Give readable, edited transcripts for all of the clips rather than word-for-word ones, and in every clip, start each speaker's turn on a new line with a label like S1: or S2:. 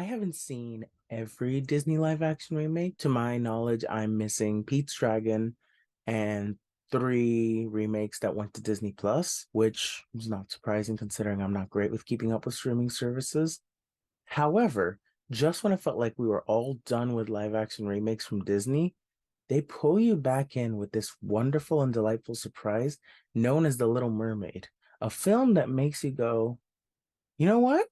S1: haven't seen every Disney live action remake. To my knowledge, I'm missing Pete's Dragon and three remakes that went to Disney Plus, which is not surprising considering I'm not great with keeping up with streaming services. However, just when it felt like we were all done with live action remakes from Disney, they pull you back in with this wonderful and delightful surprise known as The Little Mermaid, a film that makes you go, you know what?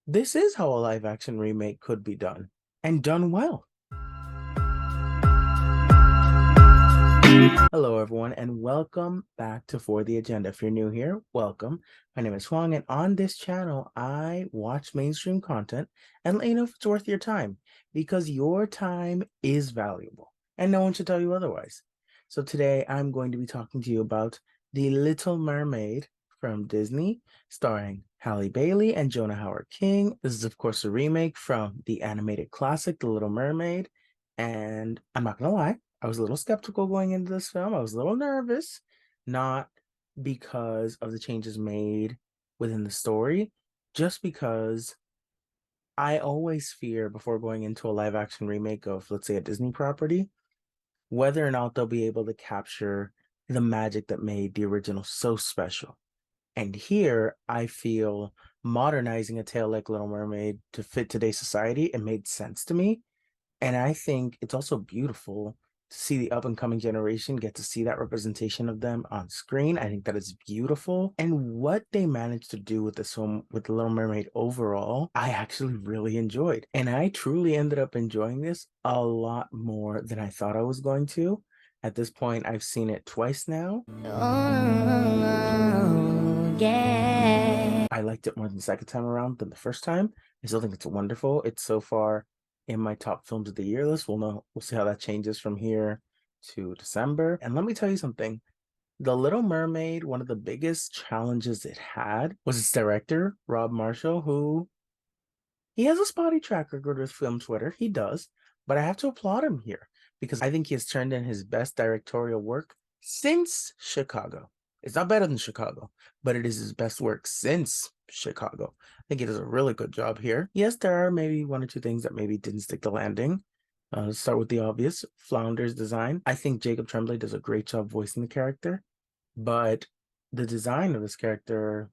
S1: This is how a live action remake could be done, and done well. Hello, everyone, and welcome back to For the Agenda. If you're new here, welcome. My name is Huang, and on this channel, I watch mainstream content and let you know if it's worth your time, because your time is valuable, and no one should tell you otherwise. So today, I'm going to be talking to you about The Little Mermaid from Disney, starring HalleBailey and Jonah Hauer-King. This is, of course, a remake from the animated classic, The Little Mermaid, and I'm not gonna lie, I was a little skeptical going into this film. I was a little nervous, not because of the changes made within the story, just because I always fear before going into a live action remake of, let's say, a Disney property, whether or not they'll be able to capture the magic that made the original so special. And here, I feel modernizing a tale like Little Mermaid to fit today's society, it made sense to me. And I think it's also beautiful to see the up and coming generation get to see that representation of them on screen. I think that is beautiful. And what they managed to do with this film, with The Little Mermaid overall, I actually really enjoyed. And I truly ended up enjoying this a lot more than I thought I was going to. At this point, I've seen it twice now.
S2: Oh, yeah.
S1: I liked it more the second time around than the first time. I still think it's wonderful. It's so far in my top films of the year list. We'll see how that changes from here to December. And let me tell you something. The Little Mermaid, one of the biggest challenges it had was its director, Rob Marshall, who he has a spotty track record with film Twitter. He does, but I have to applaud him here because I think he has turned in his best directorial work since Chicago. It's not better than Chicago, but it is his best work since Chicago. I think he does a really good job here. Yes, there are maybe one or two things that maybe didn't stick the landing. Let's start with the obvious, Flounder's design. I think Jacob Tremblay does a great job voicing the character, but the design of this character,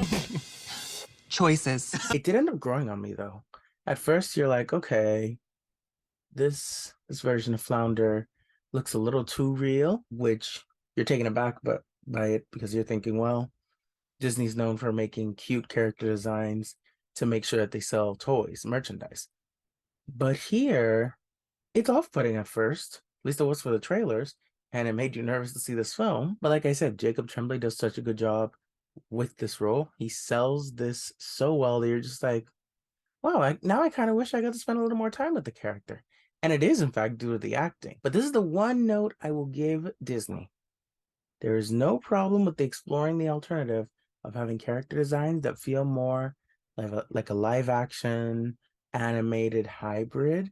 S3: Choices.
S1: it did end up growing on me though. At first, you're like, okay, this version of Flounder looks a little too real, which you're taken aback by it because you're thinking, well, Disney's known for making cute character designs to make sure that they sell toys, merchandise. But here, it's off-putting at first. At least it was for the trailers, and it made you nervous to see this film. But like I said, Jacob Tremblay does such a good job with this role. He sells this so well that you're just like, wow, now I kind of wish I got to spend a little more time with the character. And it is, in fact, due to the acting. But this is the one note I will give Disney. There is no problem with exploring the alternative of having character designs that feel more like a live action animated hybrid.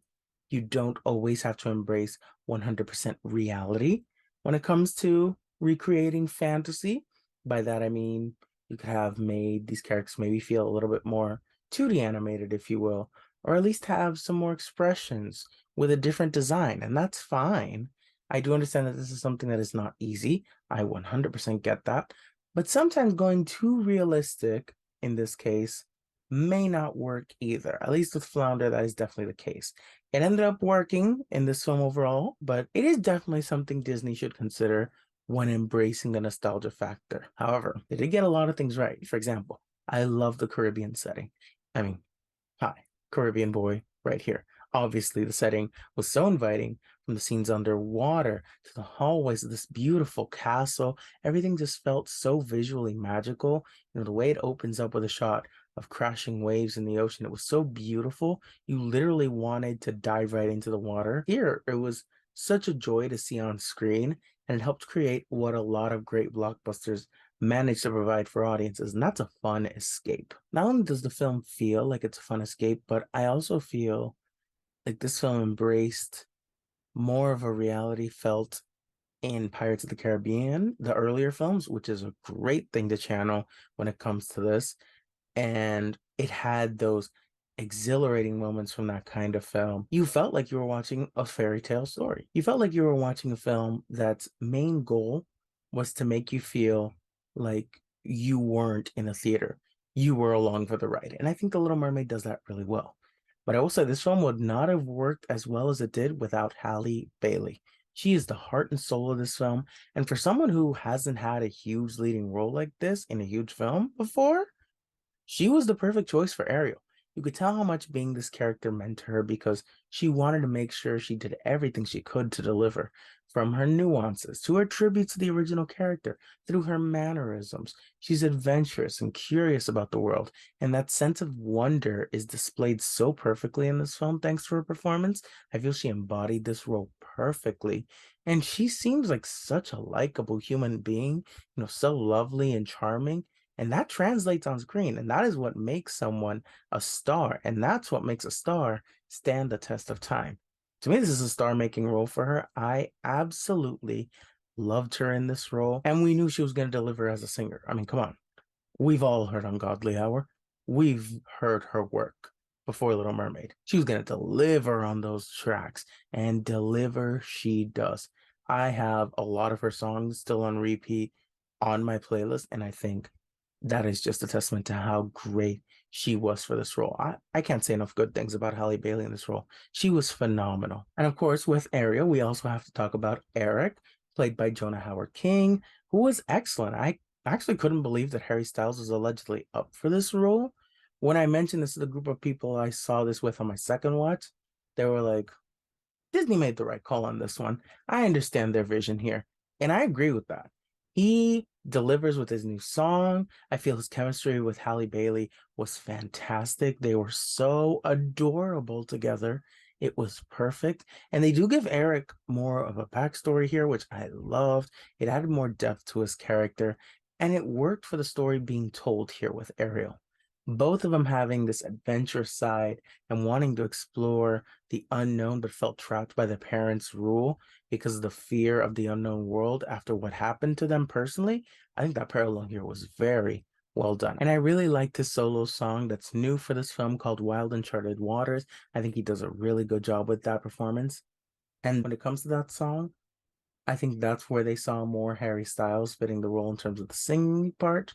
S1: You don't always have to embrace 100% reality when it comes to recreating fantasy. By that, I mean, you could have made these characters maybe feel a little bit more 2D animated, if you will, or at least have some more expressions with a different design, and that's fine. I do understand that this is something that is not easy. I 100% get that. But sometimes going too realistic in this case may not work either. At least with Flounder, that is definitely the case. It ended up working in this film overall, but it is definitely something Disney should consider when embracing the nostalgia factor. However, they did get a lot of things right. For example, I love the Caribbean setting. I mean, hi, Caribbean boy, right here. Obviously, the setting was so inviting, from the scenes underwater to the hallways of this beautiful castle. Everything just felt so visually magical. You know, the way it opens up with a shot of crashing waves in the ocean, it was so beautiful. You literally wanted to dive right into the water. Here, it was such a joy to see on screen, and it helped create what a lot of great blockbusters managed to provide for audiences, and that's a fun escape. Not only does the film feel like it's a fun escape, but I also feel like this film embraced more of a reality felt in Pirates of the Caribbean, the earlier films, which is a great thing to channel when it comes to this. And it had those exhilarating moments from that kind of film. You felt like you were watching a fairy tale story. You felt like you were watching a film that's main goal was to make you feel like you weren't in a theater. You were along for the ride. And I think The Little Mermaid does that really well. But I will say this film would not have worked as well as it did without Halle Bailey. She is the heart and soul of this film. And for someone who hasn't had a huge leading role like this in a huge film before, she was the perfect choice for Ariel. You could tell how much being this character meant to her because she wanted to make sure she did everything she could to deliver, from her nuances to her tribute to the original character, through her mannerisms. She's adventurous and curious about the world, and that sense of wonder is displayed so perfectly in this film thanks to her performance. I feel she embodied this role perfectly, and she seems like such a likable human being, so lovely and charming. And that translates on screen. And that is what makes someone a star. And that's what makes a star stand the test of time. To me, this is a star making role for her. I absolutely loved her in this role. And we knew she was going to deliver as a singer. I mean, come on. We've all heard Ungodly Hour. We've heard her work before Little Mermaid. She was going to deliver on those tracks, and deliver she does. I have a lot of her songs still on repeat on my playlist, and I think that is just a testament to how great she was for this role. I can't say enough good things about Halle Bailey in this role. She was phenomenal. And of course, with Ariel, we also have to talk about Eric, played by Jonah Howard King, who was excellent. I actually couldn't believe that Harry Styles was allegedly up for this role. When I mentioned this to the group of people I saw this with on my second watch, they were like, Disney made the right call on this one. I understand their vision here, and I agree with that. He delivers with his new song. I feel his chemistry with Halle Bailey was fantastic. They were so adorable together. It was perfect. And they do give Eric more of a backstory here, which I loved. It added more depth to his character, and it worked for the story being told here with Ariel. Both of them having this adventurous side and wanting to explore the unknown, but felt trapped by their parents' rule because of the fear of the unknown world after what happened to them personally. I think that parallel here was very well done. And I really liked his solo song that's new for this film called Wild Uncharted Waters. I think he does a really good job with that performance. And when it comes to that song, I think that's where they saw more Harry Styles fitting the role in terms of the singing part.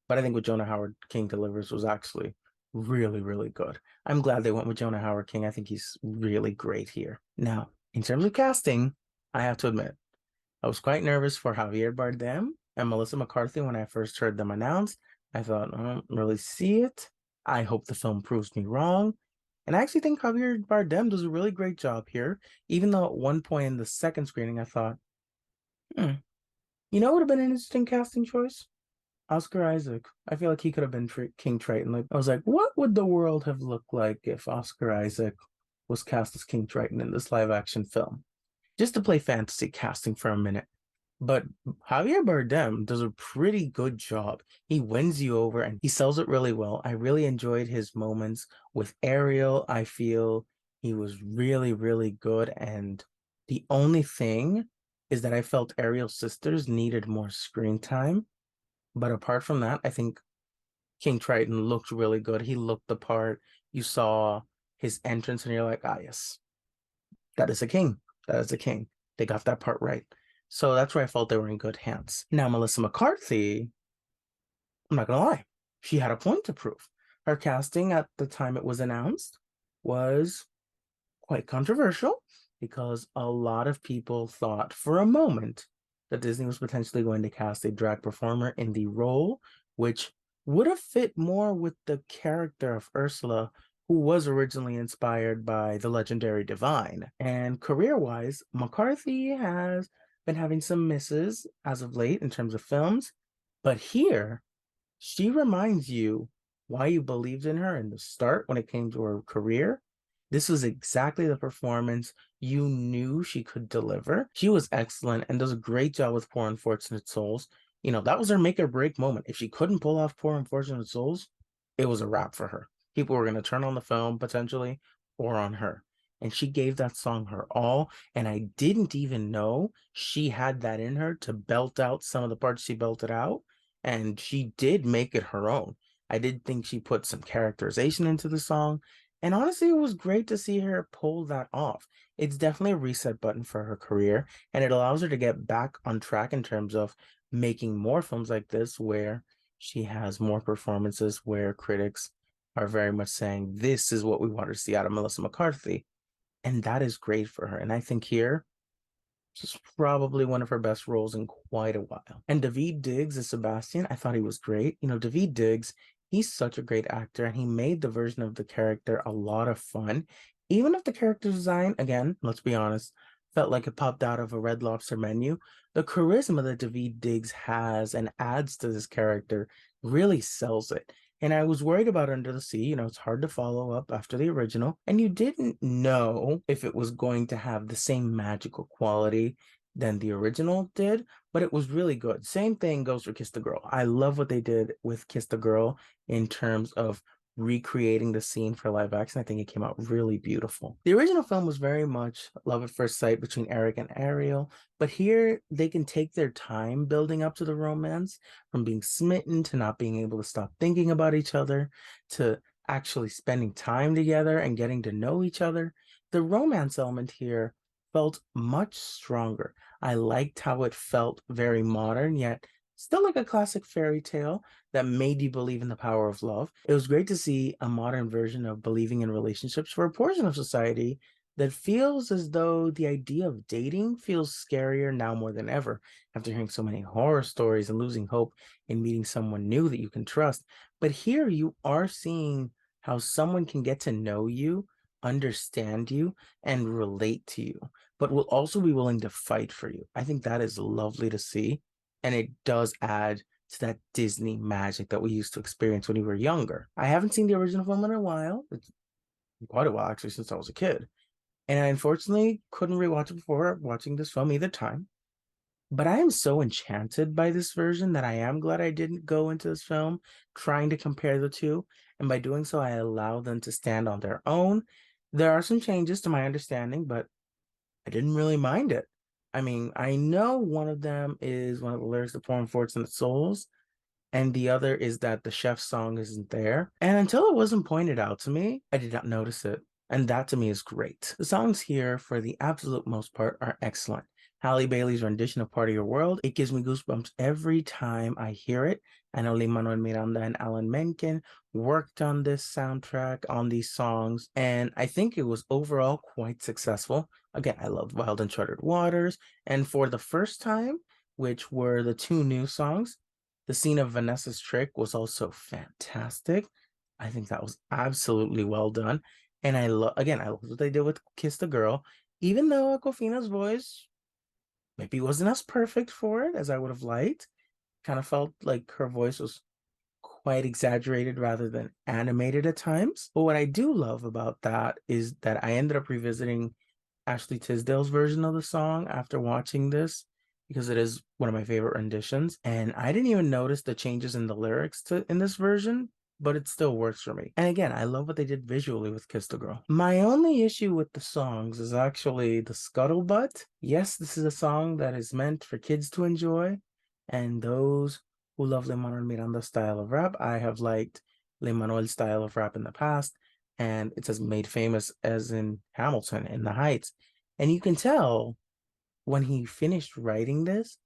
S1: But I think what Jonah Howard King delivers was actually really, really good. I'm glad they went with Jonah Howard King. I think he's really great here. Now, in terms of casting, I have to admit, I was quite nervous for Javier Bardem and Melissa McCarthy when I first heard them announced. I thought, I don't really see it. I hope the film proves me wrong. And I actually think Javier Bardem does a really great job here, even though at one point in the second screening, I thought, hmm, what would have been an interesting casting choice? Oscar Isaac. I feel like he could have been King Triton. Like I was like, what would the world have looked like if Oscar Isaac was cast as King Triton in this live action film? Just to play fantasy casting for a minute. But Javier Bardem does a pretty good job. He wins you over and he sells it really well. I really enjoyed his moments with Ariel. I feel he was really, really good. And the only thing is that I felt Ariel's sisters needed more screen time. But apart from that, I think King Triton looked really good. He looked the part. You saw his entrance and you're like, ah, yes, that is a king. That is a king. They got that part right. So that's where I felt they were in good hands. Now, Melissa McCarthy, I'm not gonna lie, she had a point to prove. Her casting at the time it was announced was quite controversial because a lot of people thought for a moment that Disney was potentially going to cast a drag performer in the role, which would have fit more with the character of Ursula, who was originally inspired by the legendary Divine. And career wise, McCarthy has been having some misses as of late in terms of films, but here she reminds you why you believed in her in the start when it came to her career. This was exactly the performance you knew she could deliver. She was excellent and does a great job with Poor Unfortunate Souls. That was her make or break moment. If she couldn't pull off Poor Unfortunate Souls, it was a wrap for her. People were going to turn on the film potentially or on her. And she gave that song her all. And I didn't even know she had that in her to belt out some of the parts she belted out, and she did make it her own. I did think she put some characterization into the song. And honestly, it was great to see her pull that off. It's definitely a reset button for her career, and it allows her to get back on track in terms of making more films like this where she has more performances where critics are very much saying, this is what we want to see out of Melissa McCarthy. And that is great for her. And I think here, this is probably one of her best roles in quite a while. And Daveed Diggs as Sebastian, I thought he was great. Daveed Diggs, he's such a great actor, and he made the version of the character a lot of fun. Even if the character design, again, let's be honest, felt like it popped out of a Red Lobster menu, the charisma that Daveed Diggs has and adds to this character really sells it. And I was worried about Under the Sea. It's hard to follow up after the original. And you didn't know if it was going to have the same magical quality than the original did, but it was really good. Same thing goes for Kiss the Girl. I love what they did with Kiss the Girl in terms of recreating the scene for live action. I think it came out really beautiful. The original film was very much love at first sight between Eric and Ariel, but here they can take their time building up to the romance, from being smitten to not being able to stop thinking about each other to actually spending time together and getting to know each other. The romance element here felt much stronger. I liked how it felt very modern, yet still like a classic fairy tale that made you believe in the power of love. It was great to see a modern version of believing in relationships for a portion of society that feels as though the idea of dating feels scarier now more than ever after hearing so many horror stories and losing hope in meeting someone new that you can trust. But here you are seeing how someone can get to know you, understand you, and relate to you, but will also be willing to fight for you. I think that is lovely to see. And it does add to that Disney magic that we used to experience when we were younger. I haven't seen the original film in a while. It's quite a while, actually, since I was a kid. And I unfortunately couldn't rewatch it before watching this film either time. But I am so enchanted by this version that I am glad I didn't go into this film trying to compare the two. And by doing so, I allow them to stand on their own. There are some changes to my understanding, but I didn't really mind it. I mean, I know one of them is one of the lyrics to Poor Unfortunate Souls, and the other is that the chef's song isn't there. And until it wasn't pointed out to me, I did not notice it. And that to me is great. The songs here, for the absolute most part, are excellent. HalleBailey's rendition of Part of Your World, it gives me goosebumps every time I hear it. I know Lin-Manuel Miranda and Alan Menken worked on this soundtrack, on these songs, and I think it was overall quite successful. Again, I loved Wild Uncharted Waters, and for the first time, which were the two new songs, the scene of Vanessa's trick was also fantastic. I think that was absolutely well done. And I love what they did with Kiss the Girl, even though Aquafina's voice maybe wasn't as perfect for it as I would have liked. Kind of felt like her voice was quite exaggerated rather than animated at times. But what I do love about that is that I ended up revisiting Ashley Tisdale's version of the song after watching this because it is one of my favorite renditions. And I didn't even notice the changes in the lyrics to in this version, but it still works for me. And again, I love what they did visually with Kiss the Girl. My only issue with the songs is actually the scuttlebutt. Yes, this is a song that is meant for kids to enjoy, and those who love Lin-Manuel Miranda's style of rap. I have liked Lin-Manuel's style of rap in the past, and it's as made famous as in Hamilton in the Heights. And you can tell when he finished writing this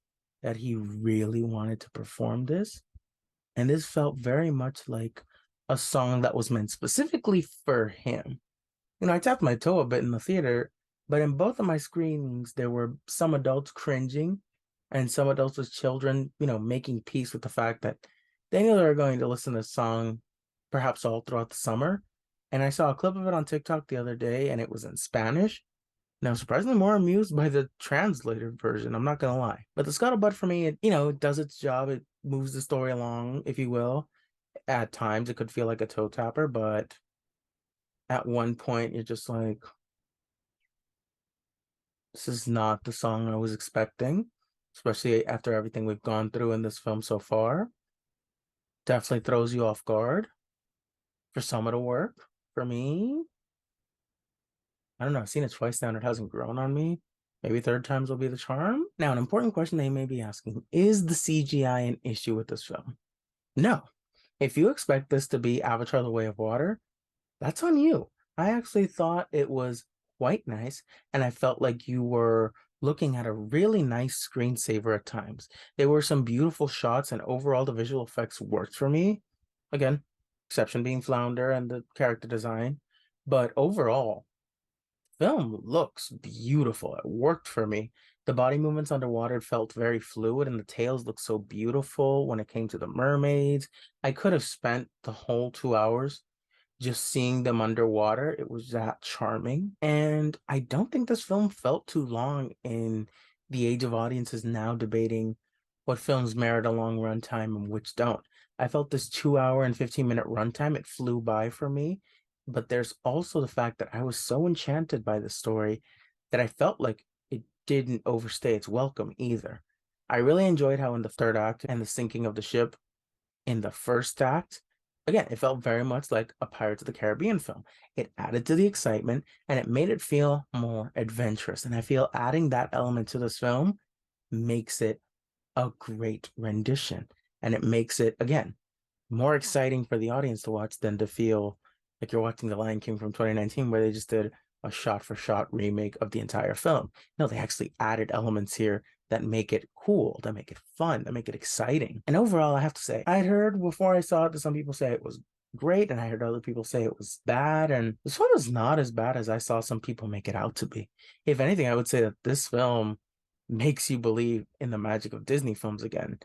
S1: that he really wanted to perform this. And this felt very much like a song that was meant specifically for him. I tapped my toe a bit in the theater, but in both of my screenings, there were some adults cringing and some adults with children, making peace with the fact that they knew they were going to listen to this song perhaps all throughout the summer. And I saw a clip of it on TikTok the other day, and it was in Spanish. Now, surprisingly more amused by the translated version, I'm not gonna lie. But the scuttlebutt for me, it does its job. It moves the story along, if you will. At times it could feel like a toe tapper, but at one point you're just like, this is not the song I was expecting, especially after everything we've gone through in this film so far. Definitely throws you off guard. For some it'll work. For me, I don't know. I've seen it twice now and it hasn't grown on me. Maybe third times will be the charm. Now, an important question they may be asking, is the CGI an issue with this film? No. If you expect this to be Avatar: The Way of Water, that's on you. I actually thought it was quite nice, and I felt like you were looking at a really nice screensaver at times. There were some beautiful shots, and overall, the visual effects worked for me. Again, exception being Flounder and the character design. But overall, film looks beautiful. It worked for me. The body movements underwater felt very fluid, and the tails looked so beautiful when it came to the mermaids. I could have spent the whole 2 hours just seeing them underwater. It was that charming. And I don't think this film felt too long in the age of audiences now debating what films merit a long runtime and which don't. I felt this 2 hour and 15-minute runtime, it flew by for me. But there's also the fact that I was so enchanted by the story that I felt like it didn't overstay its welcome either. I really enjoyed how in the third act and the sinking of the ship in the first act, again, it felt very much like a Pirates of the Caribbean film. It added to the excitement and it made it feel more adventurous. And I feel adding that element to this film makes it a great rendition. And it makes it, again, more exciting for the audience to watch than to feel like you're watching The Lion King from 2019, where they just did a shot for shot remake of the entire film. No, they actually added elements here that make it cool, that make it fun, that make it exciting. And overall, I have to say, I'd heard before I saw it that some people say it was great, and I heard other people say it was bad. And this one is not as bad as I saw some people make it out to be. If anything, I would say that this film makes you believe in the magic of Disney films again.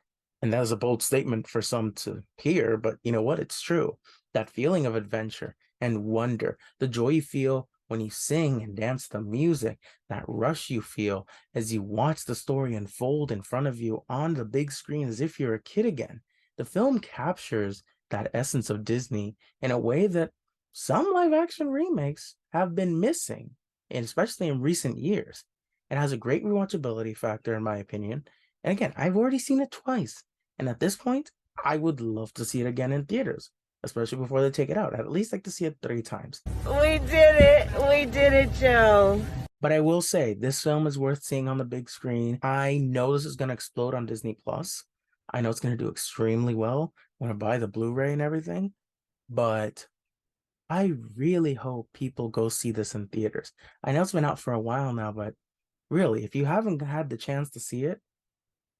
S1: And that was a bold statement for some to hear, but you know what? It's true. That feeling of adventure and wonder, the joy you feel when you sing and dance the music, that rush you feel as you watch the story unfold in front of you on the big screen as if you're a kid again. The film captures that essence of Disney in a way that some live action remakes have been missing, and especially in recent years. It has a great rewatchability factor, in my opinion. And again, I've already seen it twice. And at this point, I would love to see it again in theaters, especially before they take it out. I'd at least like to see it 3 times.
S4: We did it. We did it, Joe.
S1: But I will say, this film is worth seeing on the big screen. I know this is going to explode on Disney Plus. I know it's going to do extremely well when I buy the Blu-ray and everything. But I really hope people go see this in theaters. I know it's been out for a while now, but really, if you haven't had the chance to see it,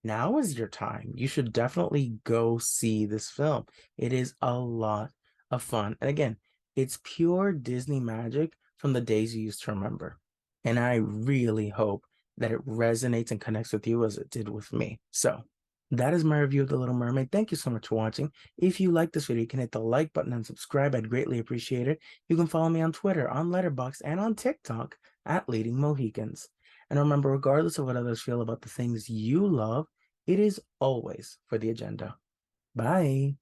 S1: now is your time. You should definitely go see this film. It is a lot of fun. And again, it's pure Disney magic from the days you used to remember. And I really hope that it resonates and connects with you as it did with me. So that is my review of The Little Mermaid. Thank you so much for watching. If you like this video, you can hit the like button and subscribe. I'd greatly appreciate it. You can follow me on Twitter, on Letterboxd, and on TikTok at Leading Mohicans. And remember, regardless of what others feel about the things you love, it is always for the agenda. Bye.